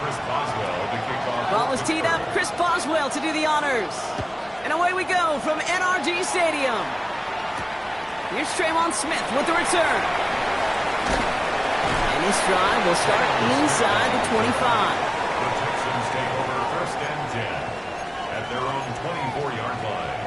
Chris Boswell to kick off. Ball is teed up. Chris Boswell to do the honors. And away we go from NRG Stadium. Here's Tremont Smith with the return. And this drive will start inside the 25. The Texans take over 1st and 10 at their own 24-yard line.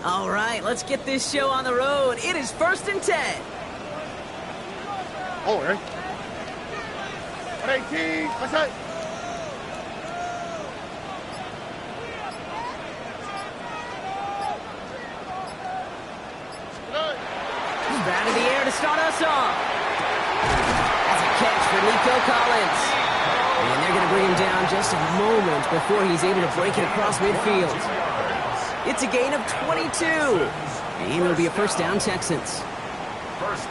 All right, let's get this show on the road. It is 1st and 10. Oh, right. 118. What's that? Bat in the air to start us off. That's a catch for Nico Collins. And they're going to bring him down just a moment before he's able to break it across midfield. It's a gain of 22. And it'll be a 1st down, Texans.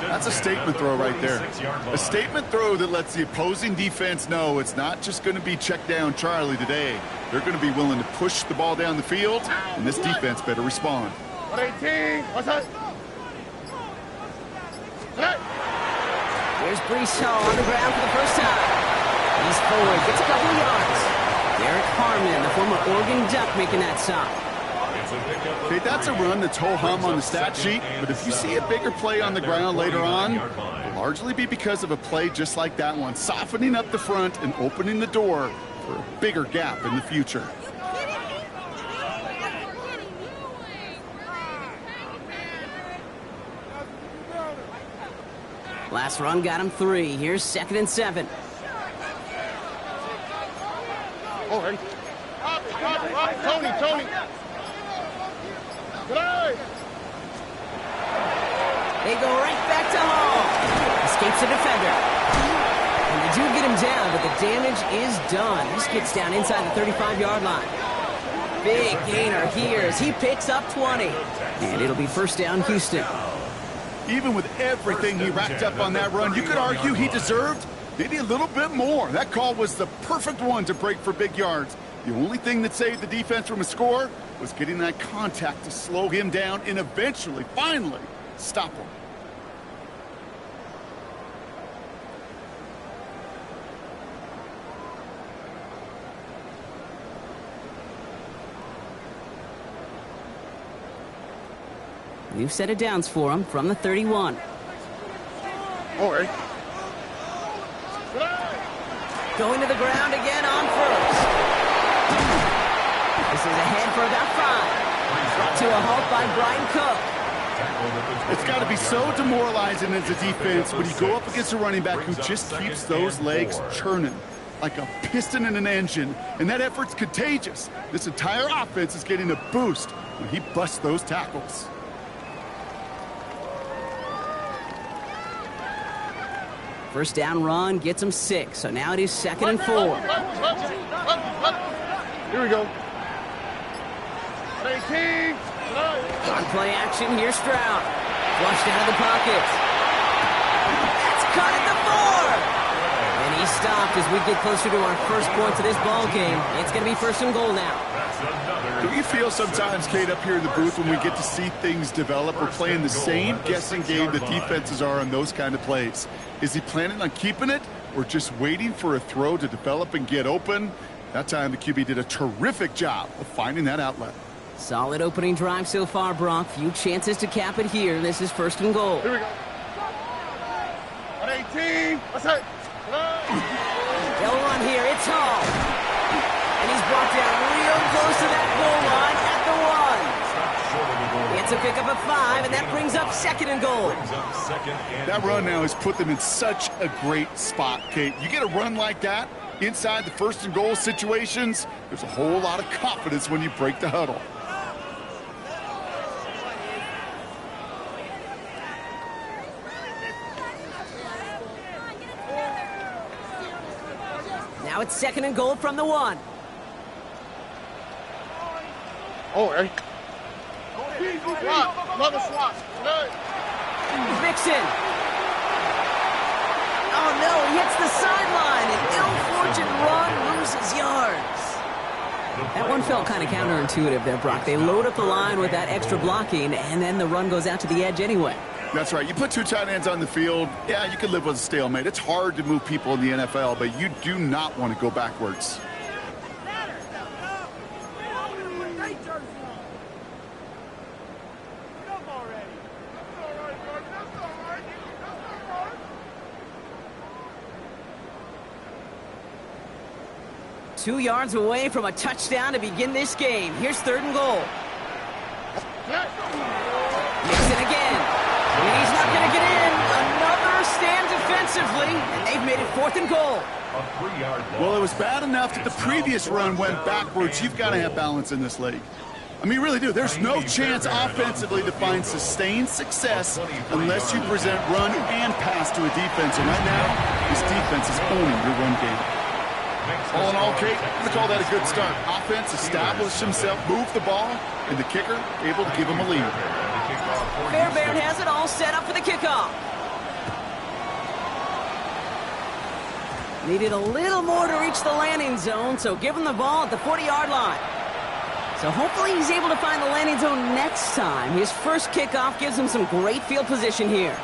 That's a statement throw right there. A statement throw that lets the opposing defense know it's not just going to be check down Charlie today. They're going to be willing to push the ball down the field, and this defense better respond. 118. What's that? Here's Breece Hall on the ground for the first time. He's forward, gets a couple of yards. Derek Harmon, the former Oregon Duck, making that stop. Okay, that's a run that's ho-hum on the stat sheet, but if you see a bigger play on the ground later on, it'll largely be because of a play just like that one, softening up the front and opening the door for a bigger gap in the future. Last run got him 3. Here's 2nd and 7. Oh, hey. Tony. They go right back to Hall. Escapes the defender. And they do get him down, but the damage is done. This gets down inside the 35-yard line. Big gainer here as he picks up 20. And it'll be 1st down, Houston. Even with everything he racked up on that run, you could argue he deserved maybe a little bit more. That call was the perfect one to break for big yards. The only thing that saved the defense from a score was getting that contact to slow him down and eventually, finally, stop him. We've set it downs for him from the 31. All right. Going to the ground again on 1st. This is ahead for about 5. Brought to a halt by Brian Cook. It's got to be so demoralizing as a defense when you go up against a running back who just keeps those legs churning like a piston in an engine, and that effort's contagious. This entire offense is getting a boost when he busts those tackles. First down run gets him 6, so now it is 2nd and 4. Here we go. On play action, here's Stroud. Flushed out of the pocket. That's caught at the 4. And he's stopped as we get closer to our first points of this ball game. It's going to be 1st and goal now. Do you feel sometimes, Kate, up here in the booth when we get to see things develop? We're playing the same guessing game the defenses are on those kind of plays. Is he planning on keeping it or just waiting for a throw to develop and get open? That time the QB did a terrific job of finding that outlet. Solid opening drive so far, Brock. Few chances to cap it here. This is 1st and goal. Here we go. 118. What's that? They'll run here. It's Hall. And he's brought down real close to that goal line at the 1. It's a pickup of 5, and that brings up 2nd and goal. That run now has put them in such a great spot, Kate. You get a run like that inside the 1st and goal situations, there's a whole lot of confidence when you break the huddle. Now it's 2nd and goal from the 1. Oh, hey. Mixon. Oh no, he hits the sideline. An ill-fortunate run, loses yards. That one felt kind of counterintuitive there, Brock. They load up the line with that extra blocking, and then the run goes out to the edge anyway. That's right. You put two tight ends on the field, yeah, you can live with a stalemate. It's hard to move people in the NFL, but you do not want to go backwards. Two yards away from a touchdown to begin this game. Here's 3rd and goal. Mixon again. And he's not going to get in. Another stand defensively, and they've made it 4th and goal. A 3-yard loss. Well, it was bad enough that the previous run went backwards. You've got to have balance in this league. I mean, you really do. There's no chance offensively to find sustained success unless you present run and pass to a defense. And right now, this defense is owning your run game. All in all, Kate, I'm going to call that a good start. Offense established himself, moved the ball, and the kicker able to give him a lead. Fairbairn has it all set up for the kickoff. Needed a little more to reach the landing zone, so give him the ball at the 40-yard line. So hopefully he's able to find the landing zone next time. His first kickoff gives him some great field position here.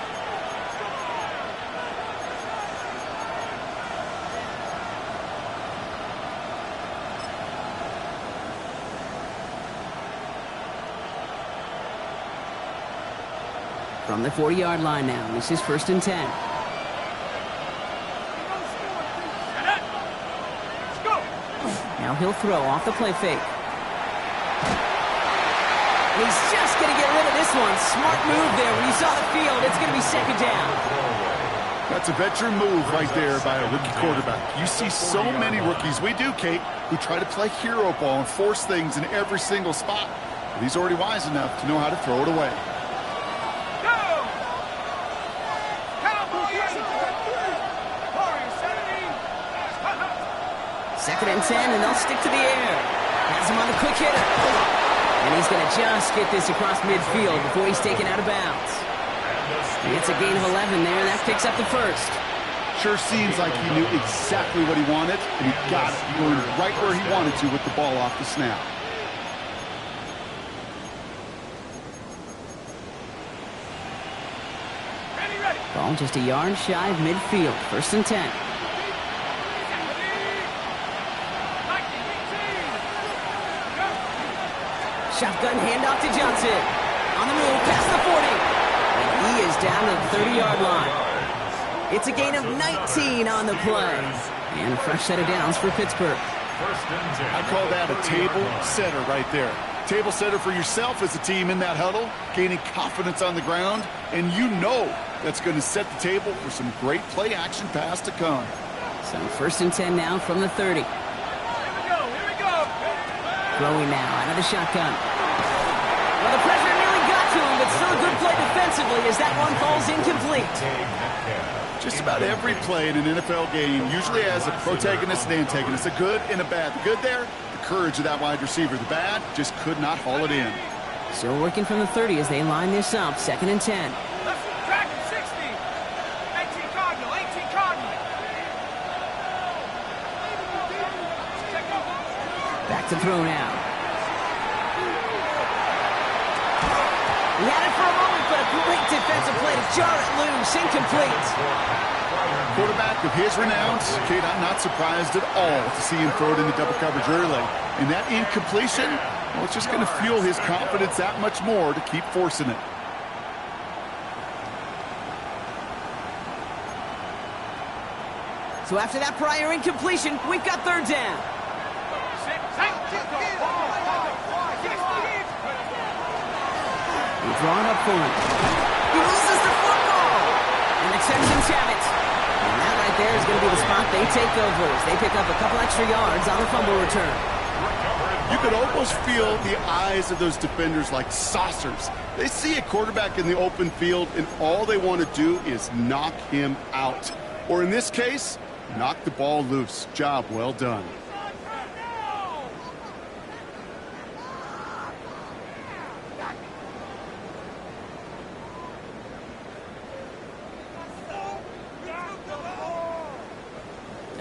From the 40-yard line now, this is 1st and 10. Now he'll throw off the play fake. And he's just going to get rid of this one. Smart move there. When you saw the field, it's going to be 2nd down. That's a veteran move right there by a rookie quarterback. You see so many rookies, we do, Kate, who try to play hero ball and force things in every single spot. But he's already wise enough to know how to throw it away. 2nd and 10, and they'll stick to the air. Has him on the quick hitter. And he's going to just get this across midfield before he's taken out of bounds. It's a gain of 11 there, and that picks up the 1st. Sure seems like he knew exactly what he wanted, and he got it. He went right where he wanted to with the ball off the snap. Ball just a yard shy of midfield. 1st and 10. Shotgun handoff to Johnson. On the move, past the 40. And he is down to the 30-yard line. It's a gain of 19 on the play. And a fresh set of downs for Pittsburgh. I call that a table setter right there. Table setter for yourself as a team in that huddle, gaining confidence on the ground, and you know that's going to set the table for some great play action pass to come. So 1st and 10 now from the 30. Throwing now out of the shotgun. Well, the pressure nearly got to him, but still a good play defensively as that one falls incomplete. Just about every play in an NFL game usually has a protagonist and antagonist, a good and a bad. The good there, the courage of that wide receiver. The bad, just could not haul it in. Still working from the 30 as they line this up, 2nd and 10. Track 60. 18 Cardinal, 18 Cardinal. Back to throw now. He had it for a moment, but a great defensive play to jar it loose, incomplete. Quarterback of his renown, Kate, I'm not surprised at all to see him throw it into double coverage early. And that incompletion, well, it's just going to fuel his confidence that much more to keep forcing it. So after that prior incompletion, we've got 3rd down. He's drawn up for it. He loses the football. And the Texans have it. And that right there is going to be the spot they take over as they pick up a couple extra yards on the fumble return. You could almost feel the eyes of those defenders like saucers. They see a quarterback in the open field, and all they want to do is knock him out. Or in this case, knock the ball loose. Job well done.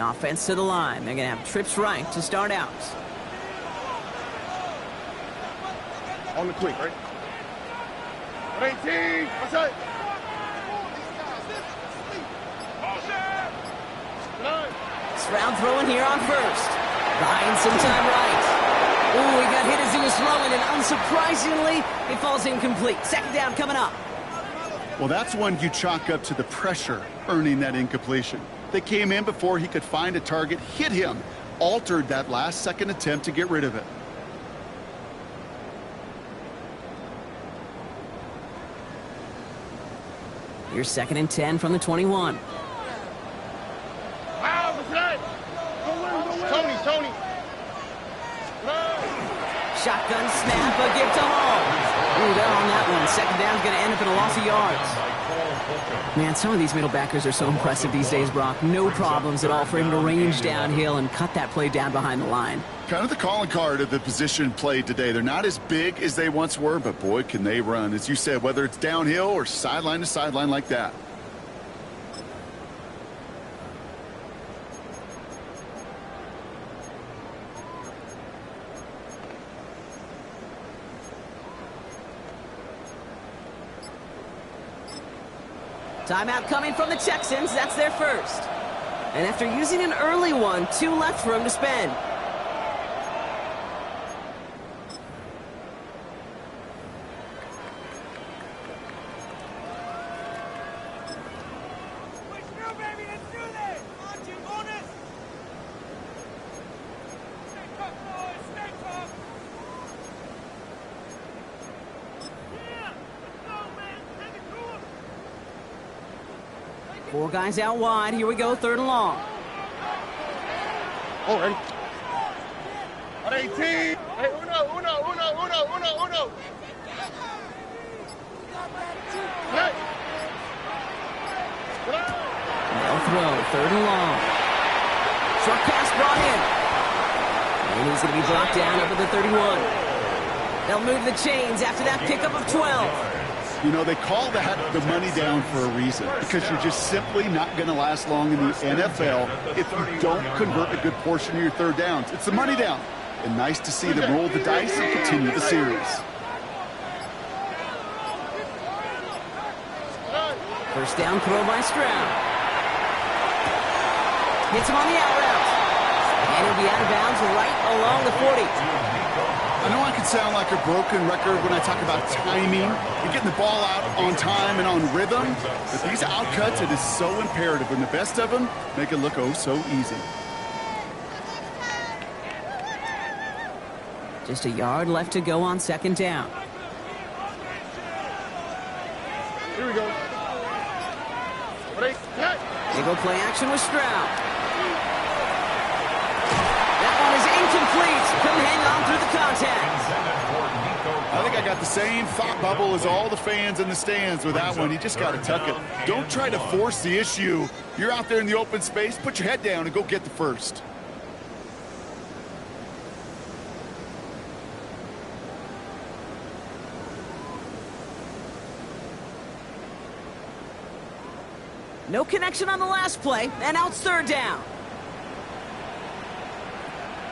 Offense to the line. They're going to have trips right to start out. On the quick, right? 18, outside. Stroud throwing here on first. Buying some time right. Ooh, he got hit as he was throwing, and unsurprisingly, it falls incomplete. Second down coming up. Well, that's one you chalk up to the pressure earning that incompletion. They came in before he could find a target, hit him, altered that last-second attempt to get rid of it. Here's 2nd and 10 from the 21. Tony. Shotgun snap, a give to Hall. Ooh, they're on that one. Second down's going to end up in a loss of yards. Man, some of these middle backers are so impressive these days, Brock. No problems at all for him to range downhill and cut that play down behind the line. Kind of the calling card of the position played today. They're not as big as they once were, but boy, can they run. As you said, whether it's downhill or sideline to sideline like that. Timeout coming from the Texans. That's their first. And after using an early one, 2 left for him to spend. Let's go, baby. Let's do this. Come on, Jim. On it. Stay tough, boys. Stay tough. Yeah. Let's go, man. Take it to him. 4 guys out wide. Here we go, 3rd and long. Oh, ready? On 18. Hey, uno. Hey. They'll throw, 3rd and long. Short pass brought in. And he's going to be brought down over the 31. They'll move the chains after that pickup of 12. You know, they call that the money down for a reason, because you're just simply not going to last long in the NFL if you don't convert a good portion of your 3rd downs. It's the money down. And nice to see them roll the dice and continue the series. First down throw by Stroud. Hits him on the out route. And he'll be out of bounds right along the 40. I know I can sound like a broken record when I talk about timing and getting the ball out on time and on rhythm, but these outcuts, it is so imperative, and the best of them make it look oh so easy. Just a yard left to go on 2nd down. Here we go. Ready? Hey. They go play action with Stroud. That one is incomplete. Couldn't hang on through the contact. I think I got the same thought bubble as all the fans in the stands with that one. You just got to tuck it. Don't try to force the issue. You're out there in the open space. Put your head down and go get the first. No connection on the last play, and now it's 3rd down.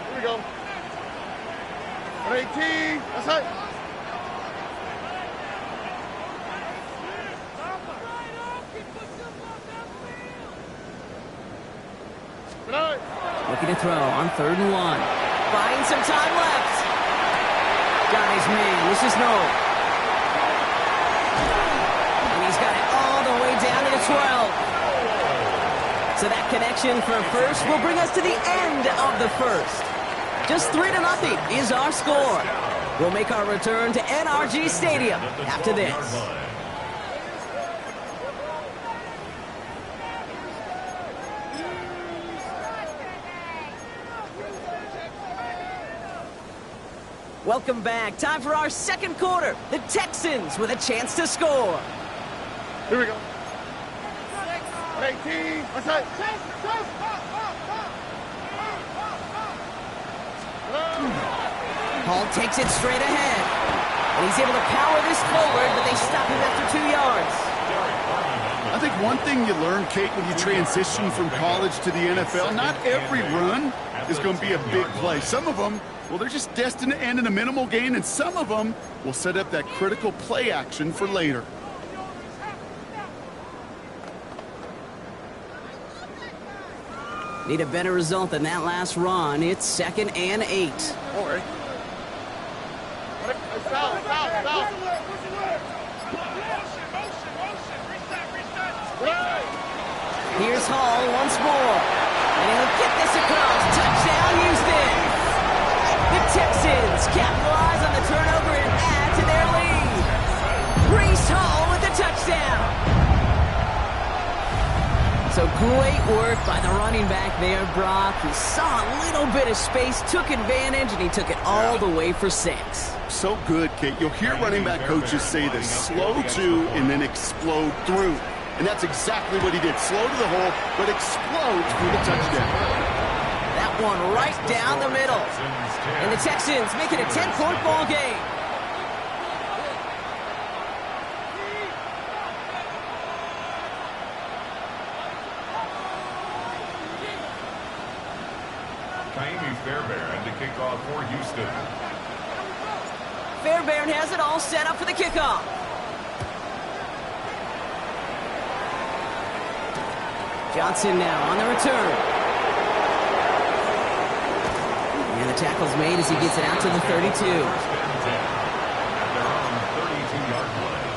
Here we go. On 18. Outside. Looking to throw on 3rd and 1. Buying some time left. Guys, man, this is no. And he's got it all the way down to the 12. So that connection for a first will bring us to the end of the first. Just 3-0 is our score. We'll make our return to NRG Stadium after this. Welcome back. Time for our 2nd quarter. The Texans with a chance to score. Here we go. 18. Outside. Hall takes it straight ahead. And he's able to power this forward, but they stop him after 2 yards. I think one thing you learn, Kate, when you transition from college to the NFL, not every run is going to be a big play. Some of them, well, they're just destined to end in a minimal gain, and some of them will set up that critical play action for later. Need a better result than that last run. It's 2nd and 8. All right. Foul, foul, foul. Here's Hall once more. And he'll get this across. Touchdown, Houston. The Texans capitalize on the turnover and add to their lead. Breece Hall with the touchdown. So great work by the running back there, Brock. He saw a little bit of space, took advantage, and he took it all the way for 6. So good, Kate. You'll hear running back coaches say this: slow to and then explode through. And that's exactly what he did. Slow to the hole, but explode through the touchdown. That one right down the middle. And the Texans make it a 10-point ball game. Ka'imi Fairbairn to kick off for Houston. Fairbairn has it all set up for the kickoff. Johnson now on the return. And the tackle's made as he gets it out to the 32. First and 10 at their own 32-yard line.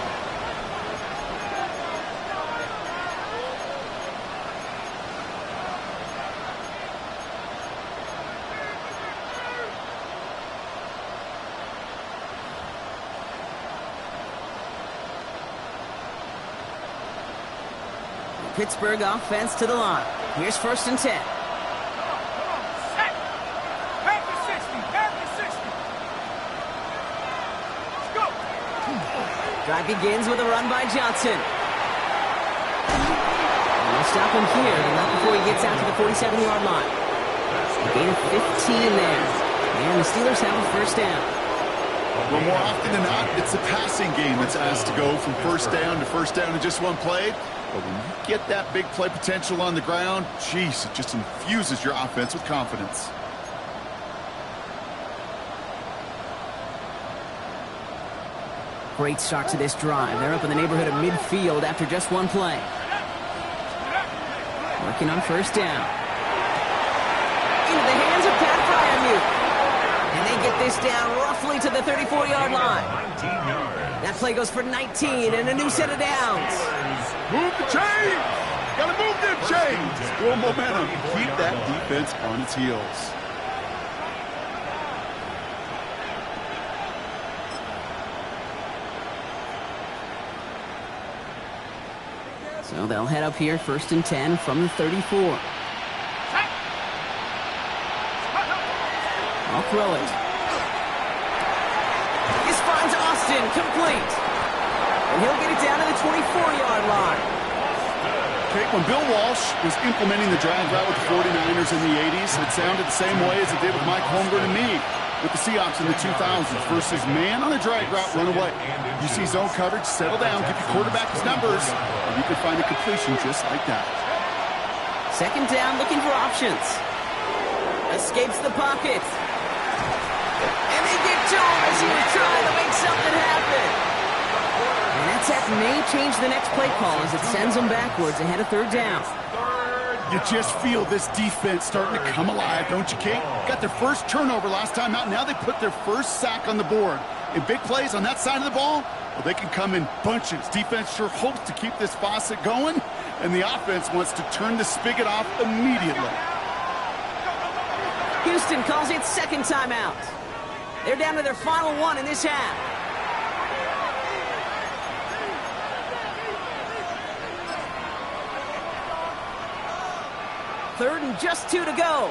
Pittsburgh offense to the line. Here's 1st and 10. Drive begins with a run by Johnson. And they'll stop him here, but not before he gets out to the 47-yard line. Gain of 15 there. And the Steelers have a 1st down. Well, more often than not, it's the passing game that's asked to go from 1st down to 1st down in just one play. But when you get that big play potential on the ground, geez, it just infuses your offense with confidence. Great start to this drive. They're up in the neighborhood of midfield after just one play. Working on 1st down. Into the hands of Pat Freiermuth. And they get this down roughly to the 34-yard line. 19 yards. That play goes for 19 and a new set of downs. Move the chains! Gotta move them chains! Build momentum. Keep that defense on its heels. So they'll head up here 1st and 10 from the 34. I'll throw it. This finds Austin complete. And he'll get it down to the 24-yard line. Okay, when Bill Walsh was implementing the drag route with the 49ers in the 80s, it sounded the same way as it did with Mike Holmgren and me with the Seahawks in the 2000s versus man on a drag route, run away. You see zone coverage, settle down, give your quarterback his numbers, and you can find a completion just like that. 2nd down, looking for options. Escapes the pocket. And they get Joe as he was trying to make something happen. And that sack may change the next play call as it sends them backwards ahead of 3rd down. You just feel this defense starting to come alive, don't you, Kate? Got their first turnover last time out. Now they put their first sack on the board. In big plays on that side of the ball, well, they can come in bunches. Defense sure hopes to keep this faucet going, and the offense wants to turn the spigot off immediately. Houston calls it 2nd timeout. They're down to their final one in this half. Third and just 2 to go.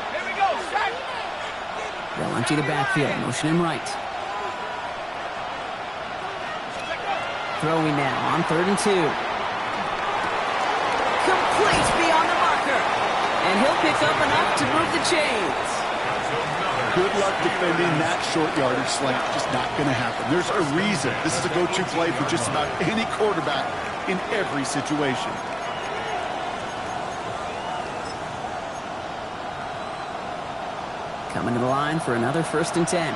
Here we go, Shaq. They'll empty the backfield, motion him right. Throwing now on 3rd and 2. Complete beyond the marker. And he'll pick up enough to move the chains. good luck defending that short yardage slant. Just not going to happen. There's a reason this is a go-to play for just about any quarterback in every situation. Coming to the line for another 1st and 10.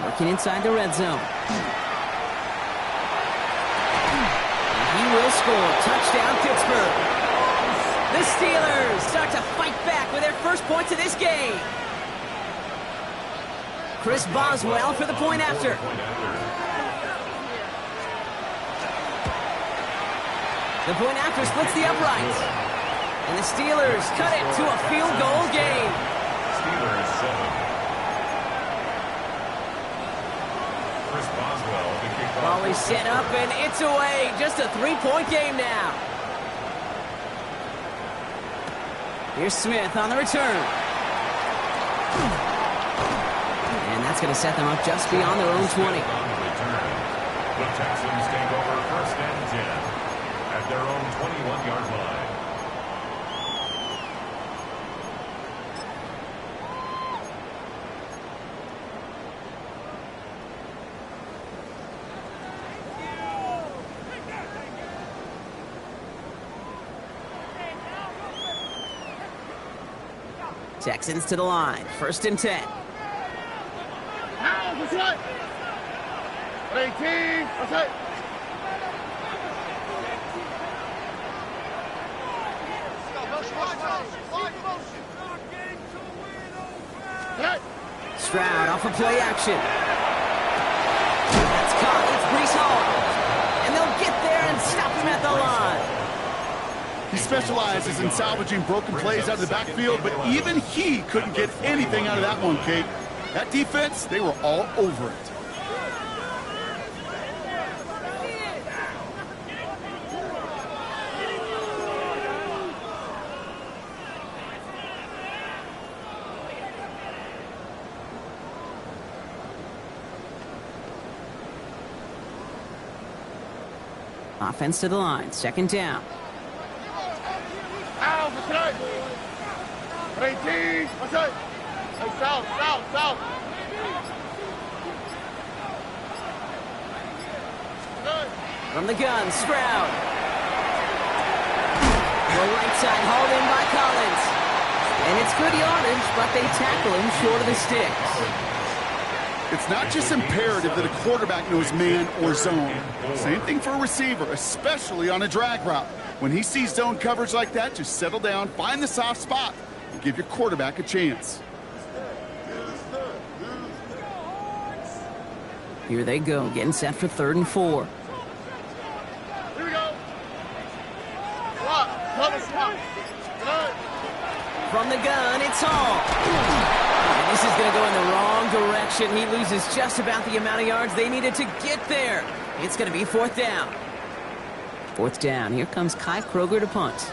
Working inside the red zone. He will score. Touchdown, Pittsburgh. The Steelers start to fight back with their first points of this game. Chris Boswell for the point after. The point after splits the uprights. And the Steelers cut it to a field goal game. Steelers 7. Chris Boswell to kick off. Ball is set up and it's away. Just a 3-point game now. Here's Smith on the return. And that's going to set them up just beyond their own 20. On the return. The Texans take over 1st and 10 at their own 21-yard line. Texans to the line. 1st and 10. That's right. 18. That's right. Stroud off of play action. That's caught. It's Breece Hall. And they'll get there and stop him at the line. He specializes in salvaging broken plays out of the backfield, but even he couldn't get anything out of that one, Kate. That defense, they were all over it. Offense to the line. 2nd down. Out, that's right. 18. That's right. Hey, south. From the gun, Stroud. The right side hauled in by Collins. And it's good yardage, but they tackle him short of the sticks. It's not just imperative that a quarterback knows man or zone. Same thing for a receiver, especially on a drag route. When he sees zone coverage like that, just settle down, find the soft spot, and give your quarterback a chance. Here they go, getting set for 3rd and 4. Here we go. Swap. Cover swap. Good. From the gun, it's Hall. And this is going to go in the wrong direction. He loses just about the amount of yards they needed to get there. It's going to be 4th down. 4th down. Here comes Kai Kroger to punt.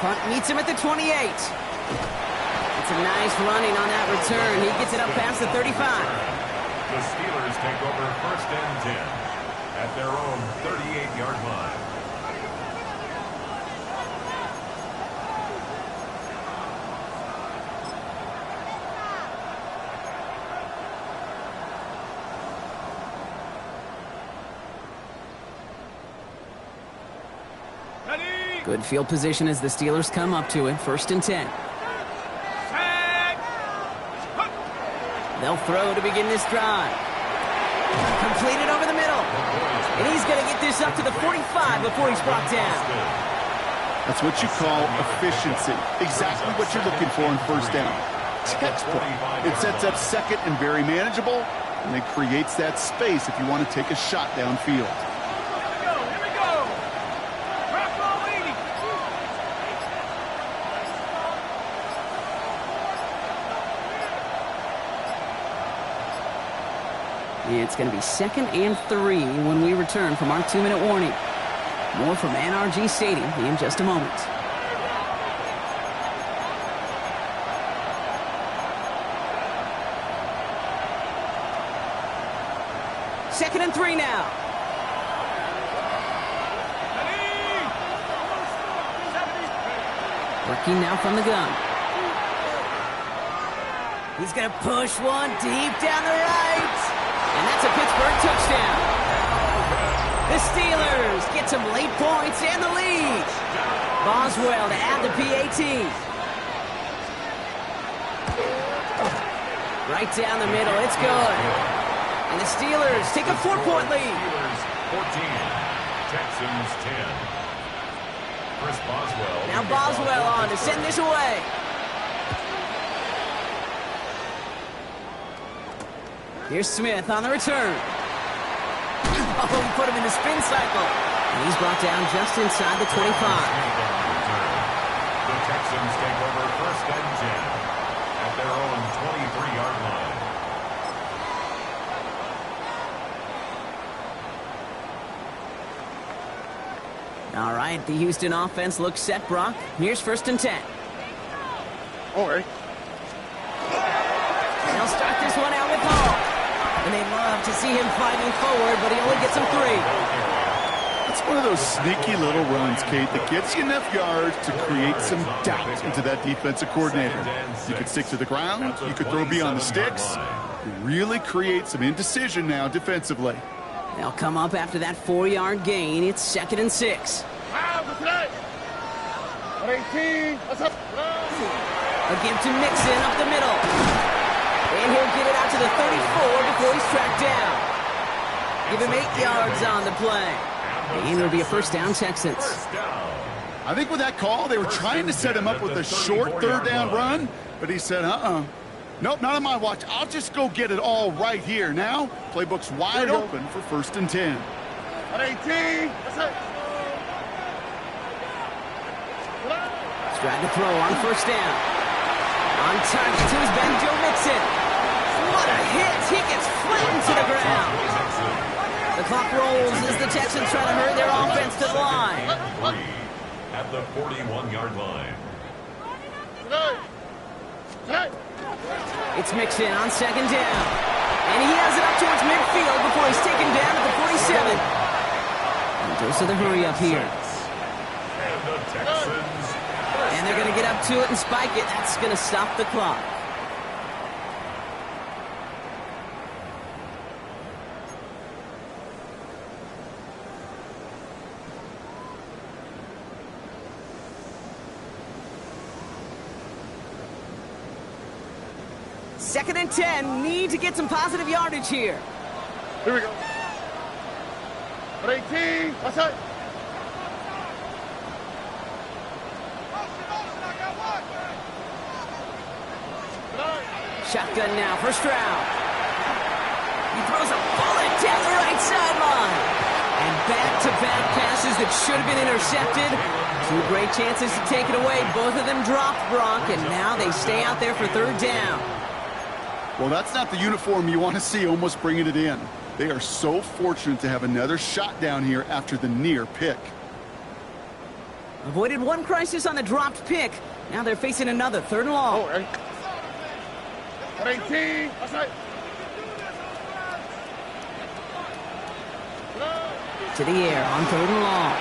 Punt meets him at the 28. It's a nice running on that return. He gets it up past the 35. The Steelers take over 1st and 10 at their own 38-yard line. Good field position as the Steelers come up to it. 1st and 10. They'll throw to begin this drive. Completed over the middle. And he's going to get this up to the 45 before he's brought down. That's what you call efficiency. Exactly what you're looking for in 1st down. Textbook. It sets up 2nd and very manageable, and it creates that space if you want to take a shot downfield. It's going to be 2nd and 3 when we return from our 2-minute warning. More from NRG Stadium in just a moment. Second and 3 now. Working now from the gun. He's going to push one deep down the right. And that's a Pittsburgh touchdown. The Steelers get some late points and the lead. Boswell to add the PAT. Right down the middle. It's good. And the Steelers take a 4-point lead. Steelers 14, Texans 10. Chris Boswell. Now Boswell on to send this away. Here's Smith on the return. Oh, he put him in the spin cycle. And he's brought down just inside the 25. The Texans take over first and 10 at their own 23-yard line. All right, the Houston offense looks set, Brock. Here's first and 10. All right. They'll start this one out with Hall. And they love to see him fighting forward, but he only gets him 3. It's one of those sneaky little runs, Kate, that gets you enough yards to create some doubt into that defensive coordinator. You could stick to the ground, you could throw beyond the sticks. You really create some indecision now defensively. They'll come up after that 4-yard gain. It's 2nd and 6. On 18. What's up? A give to Mixon up the middle. And he'll get it out to the 34 before he's tracked down. Give him 8 yards on the play. And it'll be a first down, Texans. I think with that call, they were trying to set him up with a short 3rd down run, but he said, nope, not on my watch. I'll just go get it all right here. Now, playbook's wide open for 1st and 10. On 18. What's up? Stride to throw on first down. On target to his back, Joe Mixon. What a hit! He gets flattened to the ground. The clock rolls as the Texans try to hurry their offense to the line. At the 41-yard line. It's Mixon on 2nd down. And he has it up towards midfield before he's taken down at the 47. And those are the hurry up here. And the Texans. And they're going to get up to it and spike it. That's going to stop the clock. Second and 10. Need to get some positive yardage here. Here we go. On 18. What's up? Shotgun now for Stroud. He throws a bullet down the right sideline. And back-to-back passes that should have been intercepted. 2 great chances to take it away. Both of them dropped, Brock, and now they stay out there for 3rd down. Well, that's not the uniform you want to see almost bringing it in. They are so fortunate to have another shot down here after the near pick. Avoided one crisis on the dropped pick. Now they're facing another 3rd and long. All right. On 18. What's up? To the air on 3rd and long.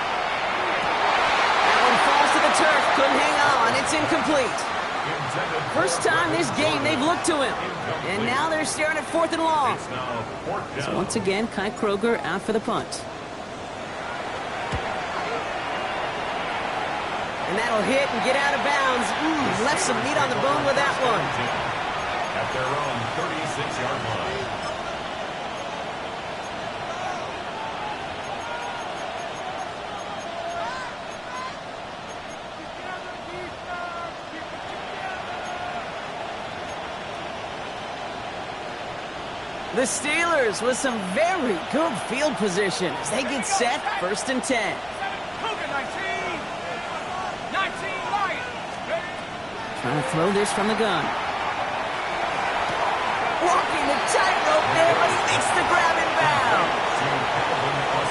That one falls to the turf. Couldn't hang on. It's incomplete. First time this game they've looked to him. And now they're staring at 4th and long. So once again, Kai Kroger out for the punt. And that'll hit and get out of bounds. Left some meat on the bone with that one. At their own 36-yard line. The Steelers with some very good field position as they get set, 1st and 10. Trying to throw this from the gun. Walking the tightrope there, but he makes the grab and bound.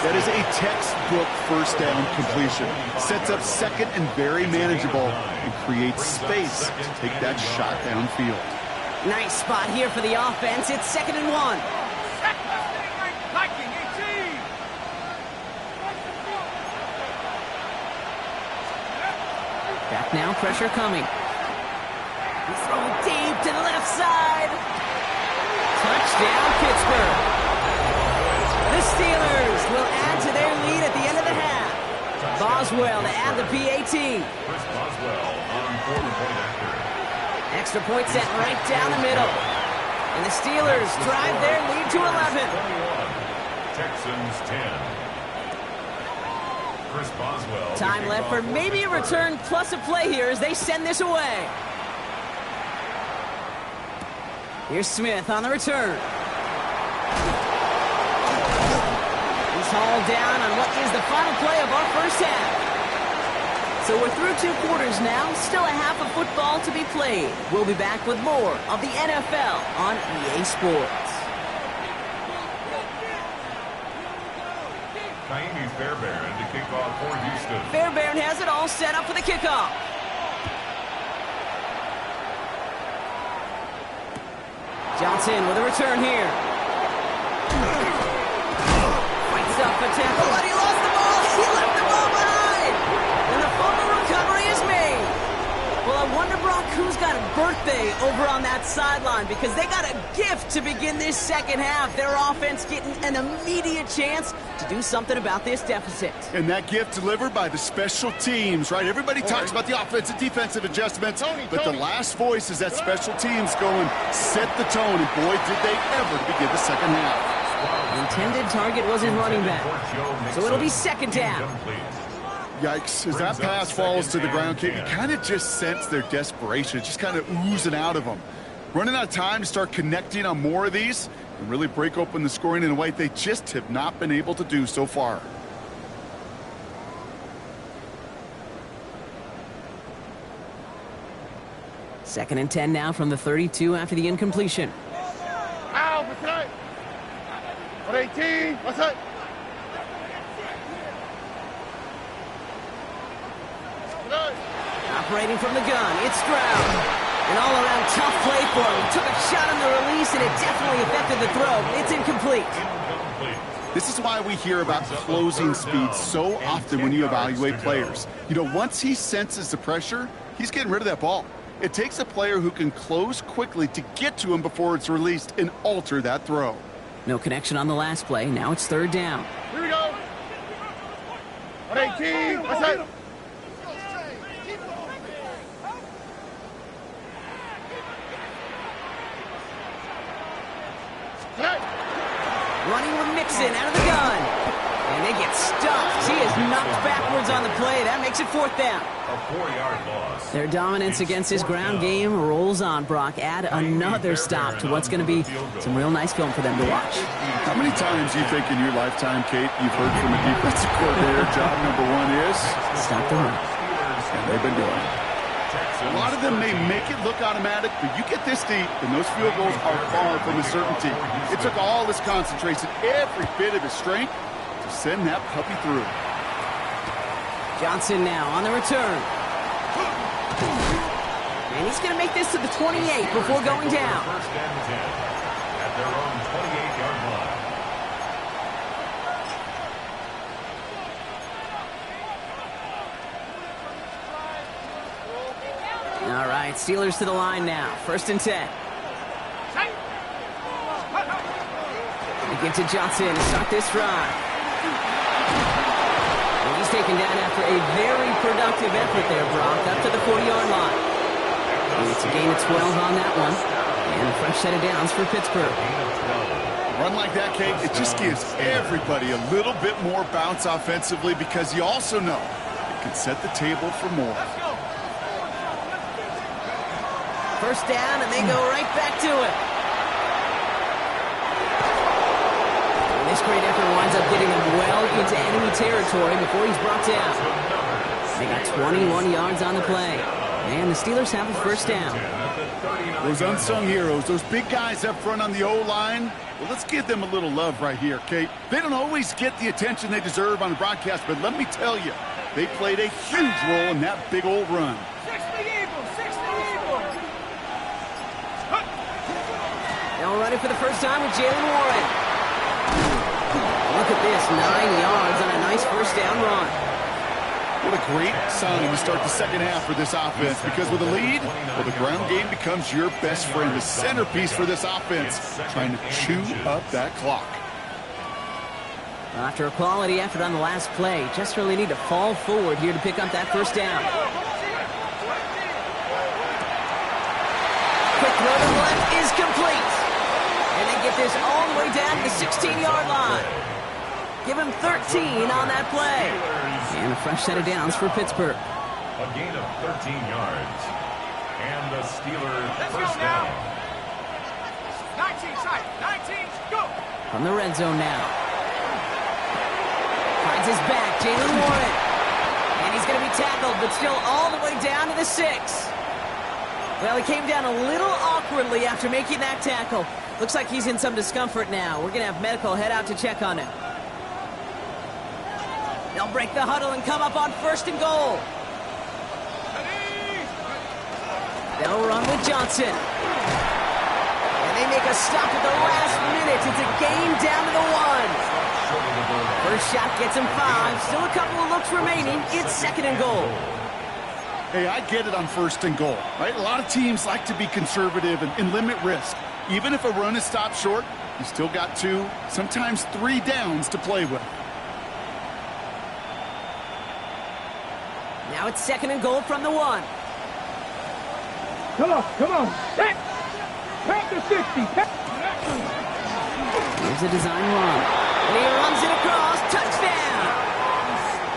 That is a textbook 1st down completion. Sets up 2nd and very manageable and creates space to take that shot downfield. Nice spot here for the offense. It's 2nd and 1. Back clock now. Pressure coming. Throw deep to the left side. Touchdown, Pittsburgh. The Steelers will add to their lead at the end of the half. Boswell to add the PAT. Chris Boswell on quarter-point after. Extra point set right down the middle. And the Steelers drive their lead to 11. 21. Texans 10. Chris Boswell. Time left for maybe a return plus a play here as they send this away. Here's Smith on the return. He's hauled down on what is the final play of our first half. So we're through 2 quarters now, still a half of football to be played. We'll be back with more of the NFL on EA Sports. Naimi Fairbairn to kick off for Houston. Fairbairn has it all set up for the kickoff. Johnson with a return here. Fights up a tackle, but he lost the ball. He left the ball behind. And the fumble recovery is made. Well, I wonder, Brock, who's got a birthday over on that sideline, because they got a gift to begin this second half. Their offense getting an immediate chance to do something about this deficit. And that gift delivered by the special teams, right? Everybody talks about the offensive, defensive adjustments, but the last voice is that special teams going, set the tone, and boy, did they ever to begin the second half. The intended target was his running back, so it'll be second down. Yikes, as that pass falls to the ground, Kate, you kind of just sense their desperation. It's just kind of oozing out of them. Running out of time to start connecting on more of these and really break open the scoring in a way they just have not been able to do so far. Second and 10 now from the 32 after the incompletion. Ow, what's that? 18, what's that? Operating from the gun, it's Stroud. An all-around tough play for him. He took a shot on the release, and it definitely affected the throw. It's incomplete. This is why we hear about closing speed so often when you evaluate players. You know, once he senses the pressure, he's getting rid of that ball. It takes a player who can close quickly to get to him before it's released and alter that throw. No connection on the last play. Now it's third down. Here we go. 18, what's that? Running with Mixon out of the gun. And they get stuffed. He is knocked backwards on the play. That makes it fourth down. A 4-yard loss. Their dominance against his ground game rolls on, Brock. Add another stop to what's going to be some real nice film for them to watch. How many times do you think in your lifetime, Kate, you've heard from a defensive coordinator, job number one is? Stop the run. And they've been doing it. A lot of them may make it look automatic, but you get this deep, and those field goals are far from a certainty. It took all his concentration, every bit of his strength, to send that puppy through. Johnson now on the return. And he's going to make this to the 28 before going down. First and 10 at their own 28-yard line. All right, Steelers to the line now. First and 10. They get to Johnson to start this drive. And he's taken down after a very productive effort there, Brock, up to the 40-yard line. And it's a gain of 12 on that one. And a fresh set of downs for Pittsburgh. Run like that, Kate, it just gives everybody a little bit more bounce offensively because you also know it can set the table for more. First down, and they go right back to it. And this great effort winds up getting them well into enemy territory before he's brought down. They got 21 yards on the play. And the Steelers have a first down. Those unsung heroes, those big guys up front on the O-line, well, let's give them a little love right here, Kate. They don't always get the attention they deserve on the broadcast, but let me tell you, they played a huge role in that big old run. Now running for the first time with Jaylen Warren. Look at this, 9 yards on a nice first down run. What a great sign to start the second half for this offense, because with a lead, well, the ground game becomes your best friend, the centerpiece for this offense, trying to chew up that clock. After a quality effort on the last play, just really need to fall forward here to pick up that first down. Quick throw to the left is complete. And they get this all the way down to the 16-yard line. Give him 13 on that play. And a fresh set of downs for Pittsburgh. A gain of 13 yards. And the Steelers first down. 19 side, 19, go! From the red zone now. Finds his back, Jaylen Warren. And he's going to be tackled, but still all the way down to the 6. Well, he came down a little awkwardly after making that tackle. Looks like he's in some discomfort now. We're going to have medical head out to check on him. They'll break the huddle and come up on first and goal. They'll run with Johnson. And they make a stop at the last minute. It's a gain down to the 1. First shot gets him 5. Still a couple of looks remaining. It's second and goal. Hey, I get it on first and goal, right? A lot of teams like to be conservative and limit risk. Even if a run is stopped short, you still got 2, sometimes 3 downs to play with. Now it's second and goal from the 1. Come on, back to 60. Here's a design run. And he runs it across. Touchdown!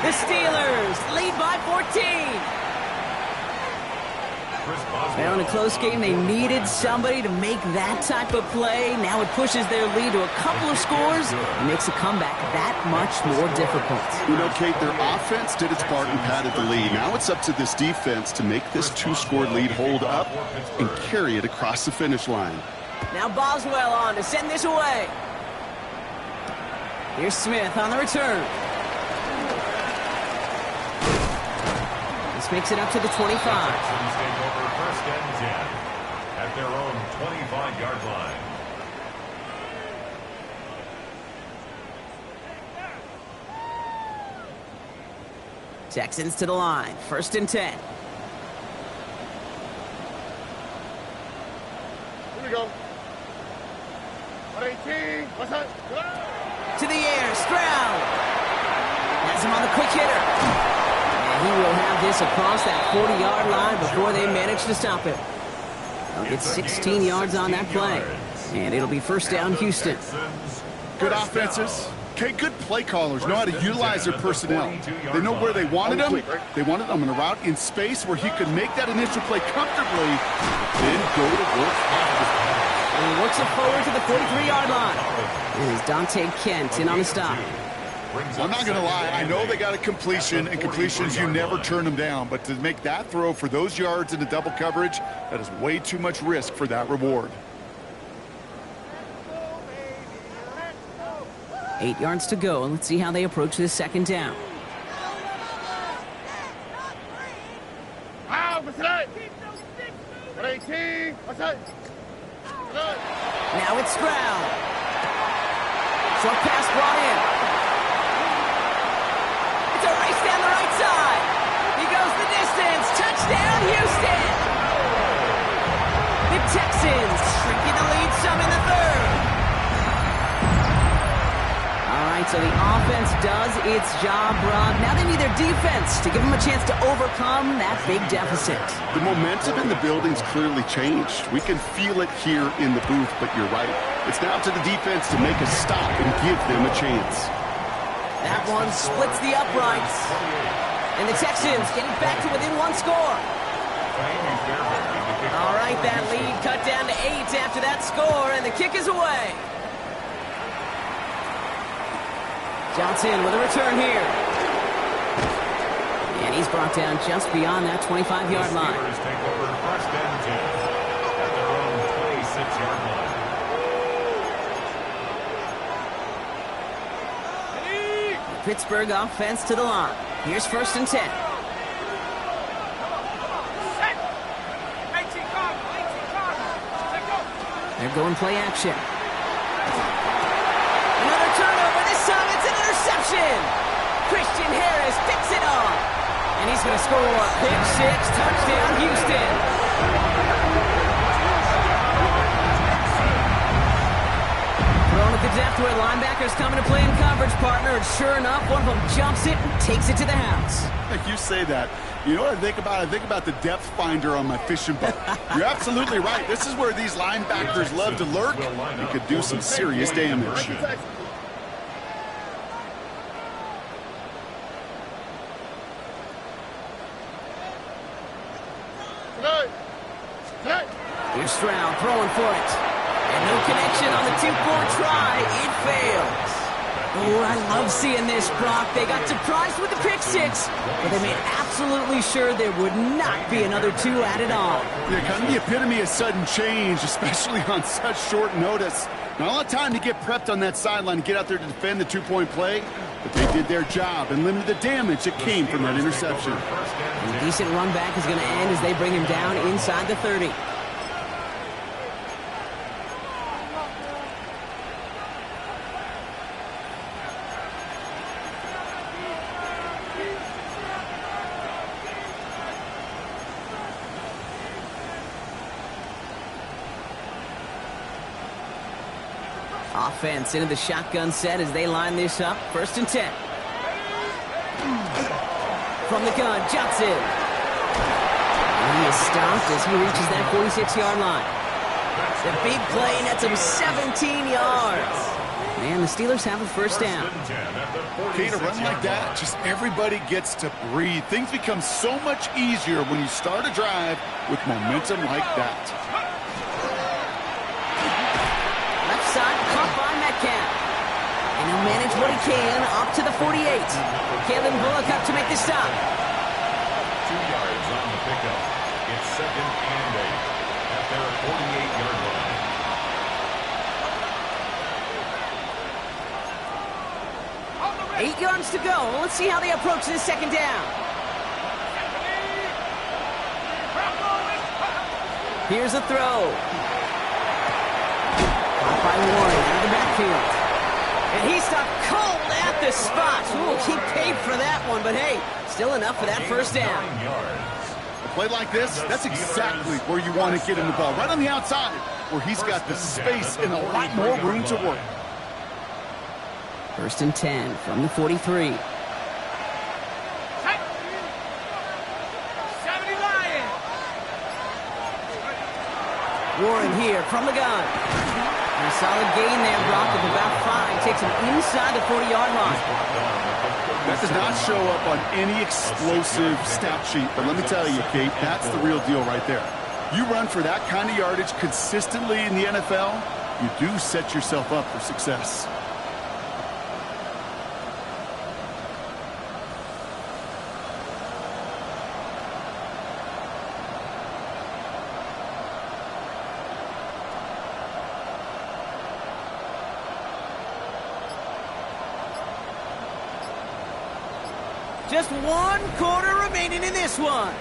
The Steelers lead by 14. Well, in a close game, they needed somebody to make that type of play. Now it pushes their lead to a couple of scores and makes a comeback that much more difficult. You know, Kate, their offense did its part and padded the lead. Now it's up to this defense to make this 2-score lead hold up and carry it across the finish line. Now Boswell on to send this away. Here's Smith on the return. This makes it up to the 25. First and 10 at their own 25-yard line. Texans to the line. First and 10. Here we go. 18, what's up? To the air, Stroud. Has him on the quick hitter. And he will have this across that 40-yard line before they manage to stop him. They'll get 16 yards on that play. And it'll be first down, Houston. Good offenses. Okay, good play callers know how to utilize their personnel. They know where they wanted them. They wanted them in a route in space where he could make that initial play comfortably, then go to work after. And he works it forward to the 43-yard line. And it's Dante Kent in on the stop. I'm not going to lie. I know they got a completion, and completions, you never turn them down. But to make that throw for those yards into double coverage, that is way too much risk for that reward. 8 yards to go, and let's see how they approach this second down. Now it's Stroud. Short pass brought in. It's a race down the right side. He goes the distance. Touchdown, Houston. The Texans shrinking the lead some in the third. All right, so the offense does its job, Rob. Now they need their defense to give them a chance to overcome that big deficit. The momentum in the building's clearly changed. We can feel it here in the booth, but you're right. It's now to the defense to make a stop and give them a chance. That one splits the uprights. And the Texans getting back to within 1 score. All right, that lead cut down to 8 after that score, and the kick is away. Johnson with a return here. And he's brought down just beyond that 25-yard line. The Steelers take over first and 10 at their own 26-yard line. Pittsburgh offense to the line. Here's first and 10. They're going play action. Another turnover. This time it's an interception. Christian Harris picks it off. score. Pick six, touchdown, Houston. Thrown at the depth where linebackers coming to play in coverage, partner. And sure enough, one of them jumps it and takes it to the house. Like you say that. You know what I think about? I think about the depth finder on my fishing boat. You're absolutely right. This is where these linebackers love to lurk and could do some serious damage. Here's Stroud throwing for it. And no connection on the 2-point try. It fails. Oh, I love seeing this, Brock. They got surprised with the pick six, but they made absolutely sure there would not be another two added on. Yeah, kind of the epitome of sudden change, especially on such short notice. Not a lot of time to get prepped on that sideline and get out there to defend the 2-point play, but they did their job and limited the damage that came from that interception. And a decent run back is going to end as they bring him down inside the 30. Offense into the shotgun set as they line this up. 1st and 10. From the gun, Johnson. And he is stopped as he reaches that 46-yard line. The big play nets him 17 yards. And the Steelers have a 1st down. Okay, to run like that, just everybody gets to breathe. Things become so much easier when you start a drive with momentum like that. Side caught by Metcalf. And he'll manage what he can up to the 48. Kalen Bullock up to make the stop. 2 yards on the pickup. It's 2nd and 8 at their 48-yard line. 8 yards to go. Let's see how they approach this 2nd down. Here's a throw. By Warren out of the backfield. And he stopped cold at the spot. Ooh, he paid for that one, but hey, still enough for that 1st down. A play like this, that's exactly where you want to get him the ball. Right on the outside, where he's got the space and a lot more room to work. 1st and 10 from the 43. Warren here from the gun. And a solid gain there, Brock, of about 5. Takes him inside the 40-yard line. That does not show up on any explosive stat sheet, but let me tell you, Kate, that's the real deal right there. You run for that kind of yardage consistently in the NFL, you do set yourself up for success. Just 1 quarter remaining in this one.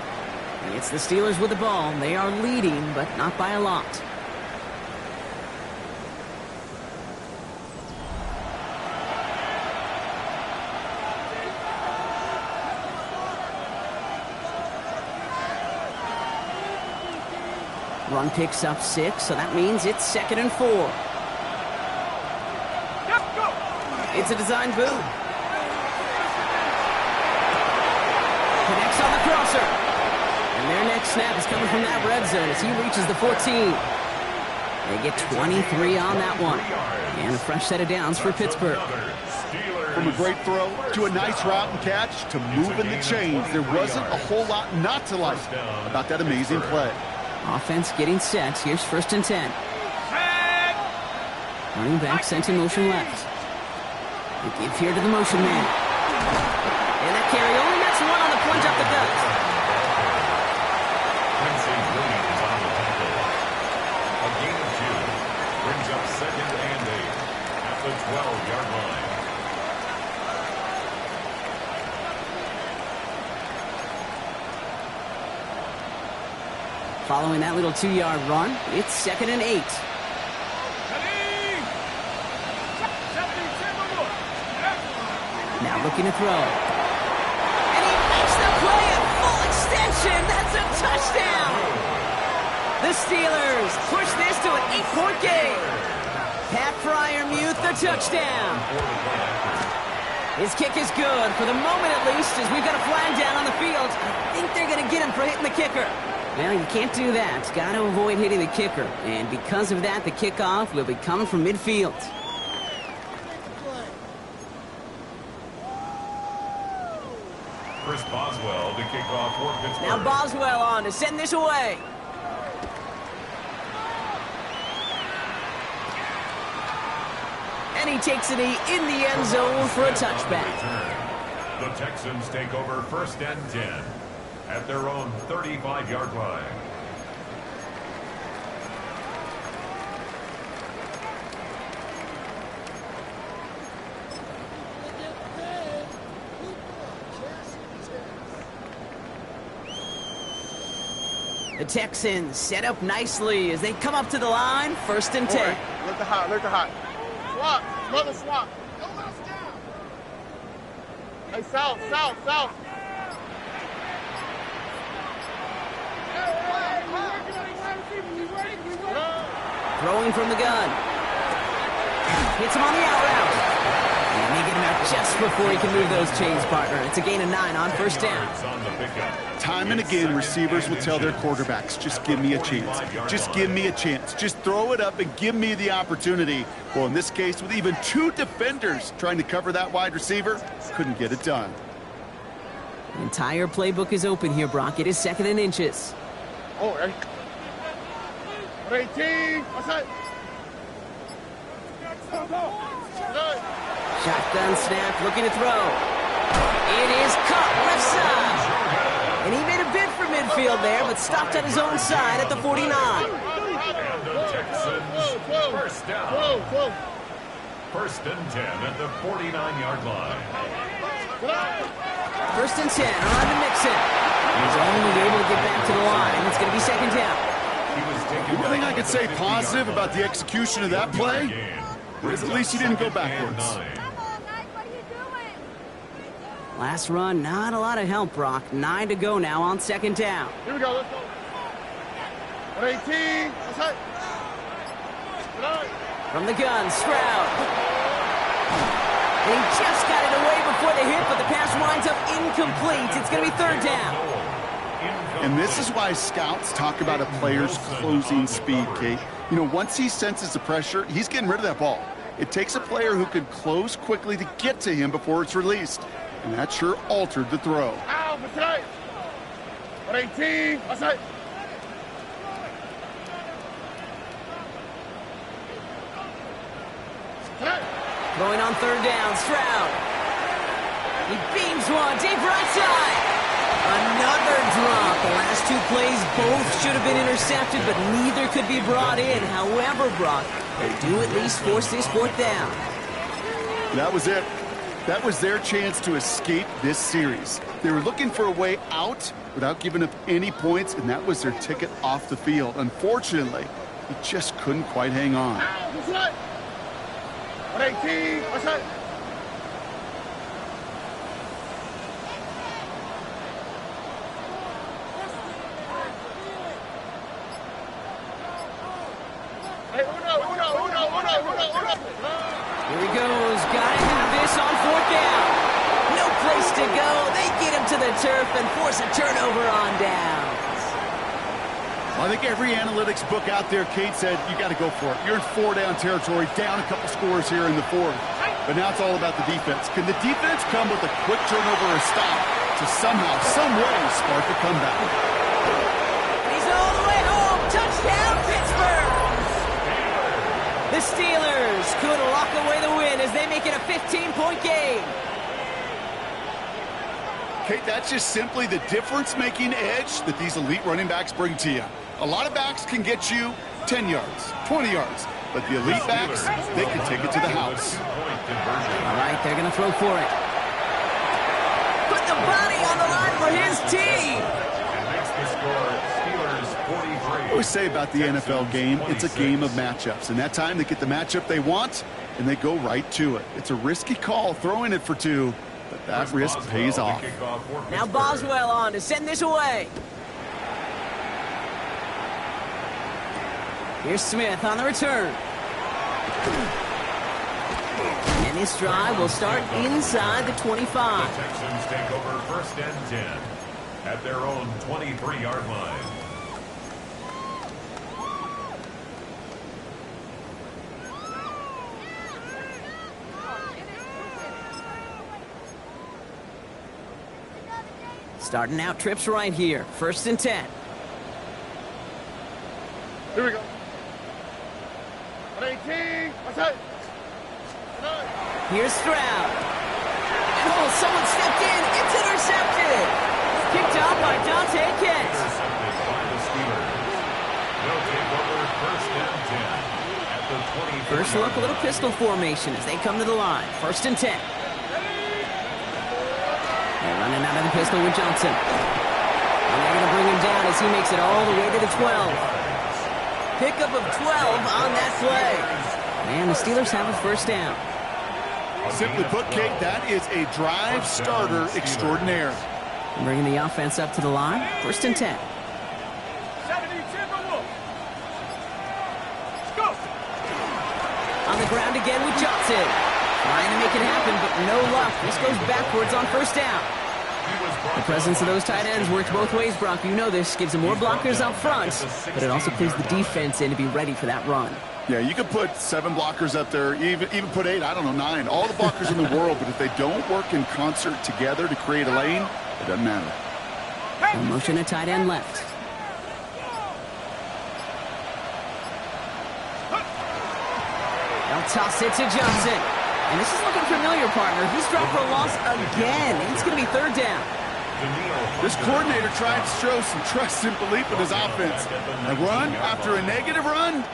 It's the Steelers with the ball. They are leading, but not by a lot. Run picks up 6, so that means it's 2nd and 4. It's a design boot. Connects on the crosser. And their next snap is coming from that red zone as he reaches the 14. They get 23 on that one. And a fresh set of downs for Pittsburgh. From a great throw to a nice route and catch to moving the chains, there wasn't a whole lot not to like about that amazing play. Offense getting set. Here's 1st and 10. Running back sent in motion left. They give here to the motion man. And that carry only gets 1 on the plunge up the gut. Quincy Williams on the tackle. A gain of 2 brings up 2nd and 8 at the 12-yard line. Following that little 2-yard run, it's 2nd and 8. Now looking to throw. And he makes the play at full The Steelers push this to an 8-point game. Pat Freiermuth, the touchdown. His kick is good, for the moment at least, as we've got a flag down on the field. I think they're going to get him for hitting the kicker. Well, you can't do that. Got to avoid hitting the kicker. And because of that, the kickoff will be coming from midfield. Chris Boswell to kick off for Pittsburgh. Now Boswell on to send this away. And he takes it in the end zone for a touchback. The Texans take over 1st and 10 at their own 35-yard line. The Texans set up nicely as they come up to the line. 1st and 10. Look the hot. Swap, mother swap. Hey, south. Throwing from the gun. Hits him on the out route. And they get him out just before he can move those chains, partner. It's a gain of 9 on 1st down. Time and again, receivers will tell their quarterbacks, just give me a chance. Just give me a chance. Just throw it up and give me the opportunity. Well, in this case, with even 2 defenders trying to cover that wide receiver, couldn't get it done. The entire playbook is open here, Brock. It is 2nd and inches. Oh, hey. 18. What's that? Shotgun snap, looking to throw. It is caught left side. And he made a bid for midfield there, but stopped at his own side at the 49. And the Texans, 1st down. 1st and 10 at the 49-yard line. 1st and 10, on to Mixon. He's only able to get back to the line. It's going to be 2nd down. The only thing I could say positive about the execution of that play is at least he didn't go backwards. Last run, not a lot of help, Brock. 9 to go now on 2nd down. Here we go, let's go. 18. What's that? From the gun, Stroud. He just got it away before the hit, but the pass winds up incomplete. It's going to be 3rd down. And this is why scouts talk about a player's closing speed, Kate. You know, once he senses the pressure, he's getting rid of that ball. It takes a player who can close quickly to get to him before it's released. And that sure altered the throw. Ow, what's that? 18. What's that? Going on 3rd down, Stroud. He beams one, deep right side. Another drop. The last 2 plays both should have been intercepted, but neither could be brought in. However, Brock, they do at least force this 4th down. That was it. That was their chance to escape this series. They were looking for a way out without giving up any points, and that was their ticket off the field. Unfortunately, he just couldn't quite hang on. Ow, what's that? 18. What's that? Hey, uno. Here he goes. Got him into this on 4th down. No place to go. They get him to the turf and force a turnover on downs. Well, I think every analytics book out there, Kate, said you got to go for it. You're in 4-down territory, down a couple scores here in the 4th. But now it's all about the defense. Can the defense come with a quick turnover or a stop to somehow, some way, spark a comeback? He's all the way home. Touchdown, Pittsburgh! The Steelers could lock away the win as they make it a 15-point game. Kate, that's just simply the difference-making edge that these elite running backs bring to you. A lot of backs can get you 10 yards, 20 yards, but the elite backs, they can take it to the house. All right, they're going to throw for it. Put the body on the line for his team. And makes the score Steelers 43. I always say about the NFL game, it's a game of matchups. And that time they get the matchup they want, and they go right to it. It's a risky call throwing it for 2, but that risk pays off. Now Boswell on to send this away. Here's Smith on the return. And this drive will start inside the 25. The Texans take over 1st and 10 at their own 23-yard line. Starting out trips right here. 1st and 10. Here we go. 18, outside. Here's Stroud. Oh, someone stepped in. It's intercepted. Picked up by Dante Kent. Intercepted by the Steelers. They'll take over 1st and 10 at the 20. First look, a little pistol formation as they come to the line. 1st and 10. They're running out of the pistol with Johnson. And they're going to bring him down as he makes it all the way to the 12. Pickup of 12 on that play. And the Steelers have a 1st down. Simply put, Kate, that is a drive starter extraordinaire. And bringing the offense up to the line. 1st and 10. 70, Timberwolves. Let's go. On the ground again with Johnson. Trying to make it happen, but no luck. This goes backwards on 1st down. The presence of those tight ends works both ways, Brock. You know this. Gives them more blockers up front, but it also clues the defense in to be ready for that run. Yeah, you could put 7 blockers up there, even put 8, I don't know, 9. All the blockers in the world, but if they don't work in concert together to create a lane, it doesn't matter. A motion at tight end left. They'll toss it to Johnson. And this is looking familiar, partner. He's dropped for a loss again. It's going to be 3rd down. This coordinator tried to show some trust and belief in his offense. A run after a negative run?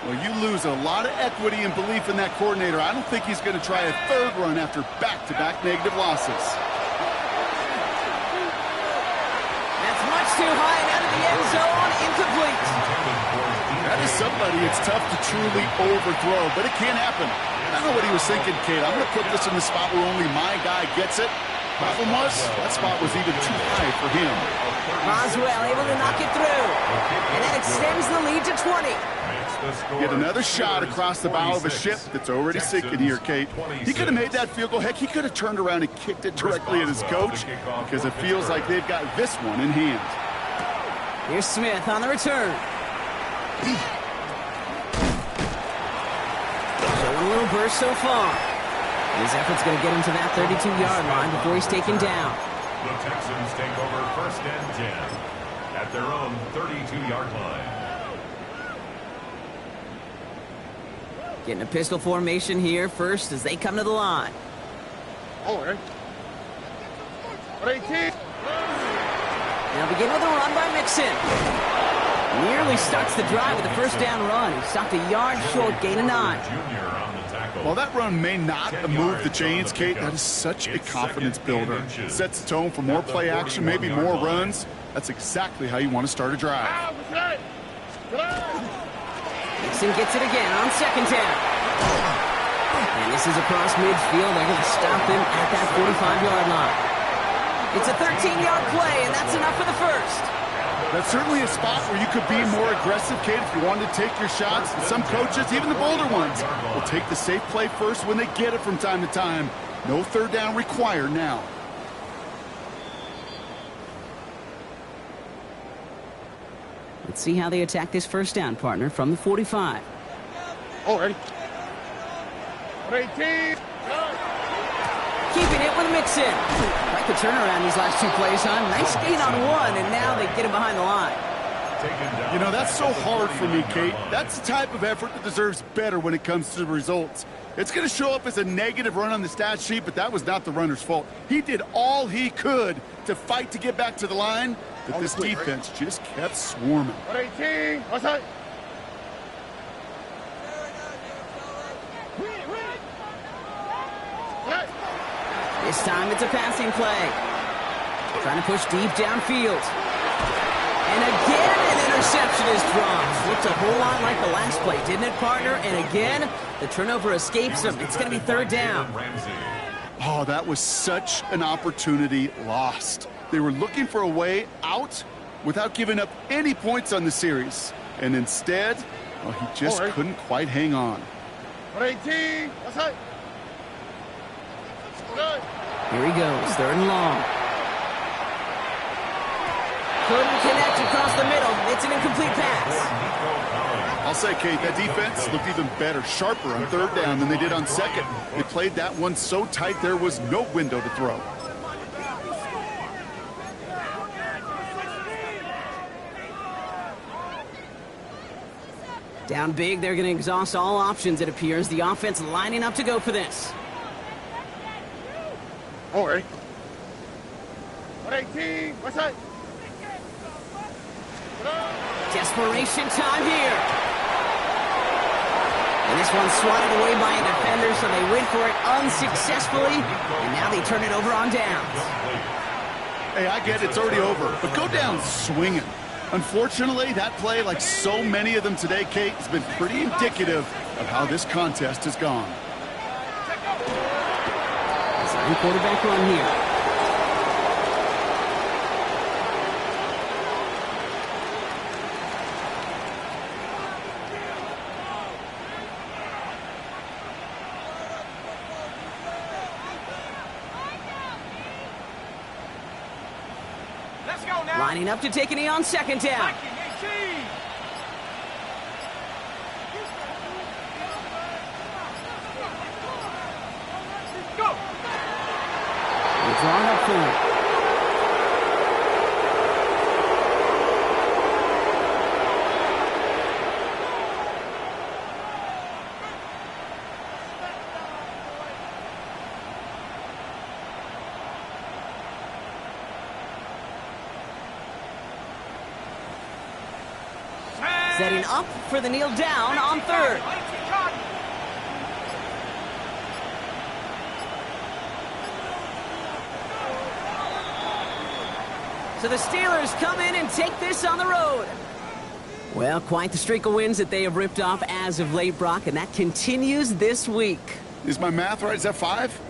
Well, you lose a lot of equity and belief in that coordinator. I don't think he's going to try a 3rd run after back-to-back negative losses. That's much too high and out of the end zone. Incomplete. That is somebody it's tough to truly overthrow, but it can happen. I don't know what he was thinking, Kate. I'm going to put this in the spot where only my guy gets it. Problem was, that spot was even too high for him. Boswell able to knock it through. And that extends the lead to 20. Get another shot across the bow of a ship that's already sinking here, Kate. He could have made that field goal. Heck, he could have turned around and kicked it directly at his coach because it feels like they've got this one in hand. Here's Smith on the return. Showing a little burst so far. His effort's going to get him to that 32-yard line before he's taken down. The Texans take over 1st and 10 at their own 32-yard line. Getting a pistol formation here first as they come to the line. Oh, okay. 18. Now begin with a run by Mixon. Nearly starts the drive with the 1st down run. He stopped a yard short, gain of 9. While that run may not move the chains, Kate, that is such a confidence builder. Sets the tone for more play action, maybe more runs. That's exactly how you want to start a drive. Mixon gets it again on 2nd down. And this is across midfield. They're going to stop him at that 45-yard line. It's a 13-yard play, and that's enough for the 1st. That's certainly a spot where you could be more aggressive, Kate, if you wanted to take your shots. And some coaches, even the bolder ones, will take the safe play first when they get it from time to time. No 3rd down required now. Let's see how they attack this 1st down, partner, from the 45. Oh, ready. 18. Keeping it with Mixon. Like the turnaround these last 2 plays, huh? Nice gain on 1, and now they get him behind the line. You know, that's so hard for me, Kate. That's the type of effort that deserves better when it comes to the results. It's going to show up as a negative run on the stat sheet, but that was not the runner's fault. He did all he could to fight to get back to the line, but this defense just kept swarming. 18. Outside. This time it's a passing play. Trying to push deep downfield. And again, an interception is dropped. Looked a whole lot like the last play, didn't it, partner? And again, the turnover escapes him. It's going to be 3rd down. Oh, that was such an opportunity lost. They were looking for a way out without giving up any points on the series. And instead, Well, he just couldn't quite hang on. 브레이팅 와서 Here he goes, third and long. Couldn't connect across the middle. It's an incomplete pass. I'll say, Kate, that defense looked even better, sharper on third down than they did on second. They played that one so tight there was no window to throw. Down big, they're going to exhaust all options, it appears. The offense lining up to go for this. 브레이팅 와서 Desperation time here. And this one's swatted away by a defender, so they went for it unsuccessfully, and now they turn it over on downs. Hey, I get it's already over, but go down swinging. Unfortunately, that play, like so many of them today, Kate, has been pretty indicative of how this contest has gone. Second quarterback run here. Lining up to take a knee on second down. They're drawing up for it. Setting up for the kneel down on third. So the Steelers come in and take this on the road. Well, quite the streak of wins that they have ripped off as of late, Brock, and that continues this week. Is my math right? Is that 5?